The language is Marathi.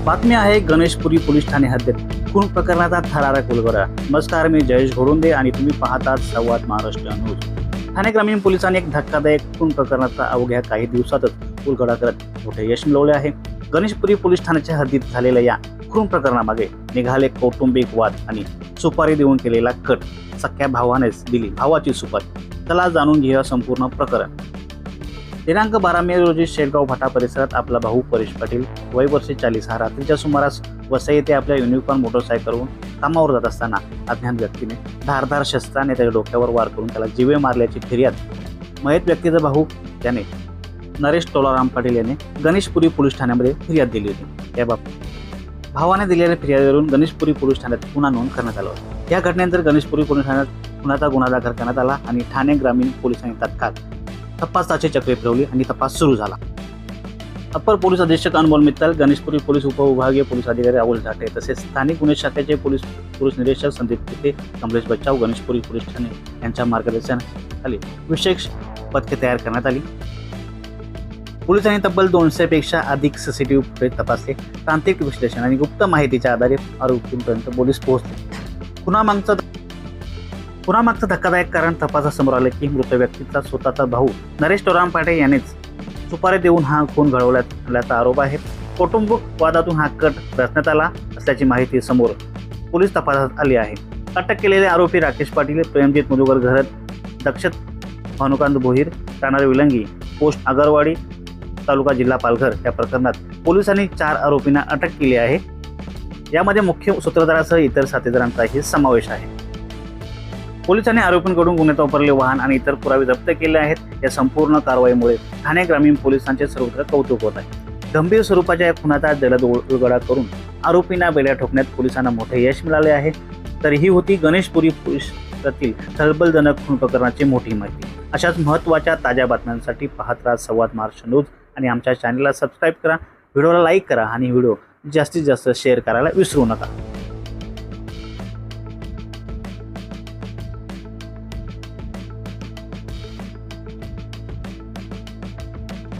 बातमी आहे गणेशपुरी पोलीस ठाणे हद्दीत खून प्रकरणाचा थरारक उलगडा। नमस्कार, मी जयेश घोडुंदे आणि तुम्ही पाहतात संवाद महाराष्ट्र न्यूज। ठाणे ग्रामीण पोलिसांनी एक धक्कादायक खून प्रकरणाचा अवघ्या काही दिवसातच उलगडा करत मोठे यश मिळवले आहे। गणेशपुरी पोलीस ठाण्याच्या हद्दीत झालेल्या या खून प्रकरणामागे निघाले कौटुंबिक वाद आणि सुपारी देऊन केलेला कट। सख्या भावानेच दिली भावाची सुपारी। चला जाणून घेऊया संपूर्ण प्रकरण। दिनांक 12 मे रोजी शेळगाव फाटा परिसरात आपला भाऊ परेश पाटील वय वर्षे 40 हा रात्रीच्या सुमारास वसई येथे आपल्या युनिकॉर्न मोटरसायकलवरून कामावर जात असताना अज्ञात व्यक्तीने धारदार शस्त्राने त्याच्या डोक्यावर वार करून त्याला जीवे मारल्याची फिर्याद मयत व्यक्तीचा भाऊ त्याने नरेश तोलाराम पाटील याने गणेशपुरी पोलीस ठाण्यामध्ये फिर्याद दिली होती। त्याबाबत भावाने दिलेल्या फिर्यादीवरून गणेशपुरी पोलीस ठाण्यात गुन्हा नोंद करण्यात आला होता। या घटनेनंतर गणेशपुरी पोलीस ठाण्यात खुनाचा गुन्हा दाखल करण्यात आला आणि ठाणे ग्रामीण पोलिसांनी तात्काळ तपासाची चक्रे फिरवली आणि तपास सुरू झाला। अप्पर पोलीस अधीक्षक अनमोल मित्तल, गणेशपुरी पोलीस उपविभागीय पोलीस अधिकारी राहुल झाटे तसेच स्थानिक गुन्हे शाखेचे पोलीस निरीक्षक संदीप तिथे, कमलेश बच्चाव, गणेशपुरी पोलीस ठाणे यांच्या मार्गदर्शनाखाली विशेष पथके तयार करण्यात आली। पोलिसांनी तब्बल 200 पेक्षा अधिक सीसीटीव्ही फुटेज तपासले। तांत्रिक विश्लेषण आणि गुप्त माहितीच्या आधारे आरोपींपर्यंत पोलीस पोहोचले। खुनामागचं धक्कादायक कारण तपासासमोर आले की मृत व्यक्तीचा स्वतःचा भाऊ नरेश तोलाराम पाटील यानेच सुपारी देऊन हा खून घडवल्याचा आरोप आहे। कौटुंबिक वादातून हा कट रचण्यात आला असल्याची माहिती समोर पोलीस तपासात आली आहे। अटक केलेले आरोपी राकेश पाटील, प्रेमजित मधुकर घरत, दक्षत भानुकांत भोईर, राहणार विलंगी, पोस्ट आगरवाडी, तालुका जिल्हा पालघर या प्रकरणात पोलिसांनी 4 आरोपींना अटक केली आहे। यामध्ये मुख्य सूत्रधारासह इतर साथीदारांचाही समावेश आहे। पोलिसांनी आरोपींकडून गुन्ह्यात वापरलेले वाहन आणि इतर पुरावे जप्त केले आहेत। या संपूर्ण कारवाईमुळे ठाणे ग्रामीण पोलिसांचे सर्वत्र कौतुक होत आहे। गंभीर स्वरूपाच्या या खुनाचा जलद उलगडा करून आरोपींना बेड्या ठोकण्यात पोलिसांना मोठे यश मिळाले आहे। तर ही होती गणेशपुरी पोलिसातील खळबळजनक खून प्रकरणाची मोठी माहिती। अशाच महत्त्वाच्या ताज्या बातम्यांसाठी पाहत राहा संवाद महाराष्ट्र न्यूज आणि आमच्या चॅनलला सबस्क्राईब करा, व्हिडिओला लाईक करा आणि व्हिडिओ जास्तीत जास्त शेअर करायला विसरू नका।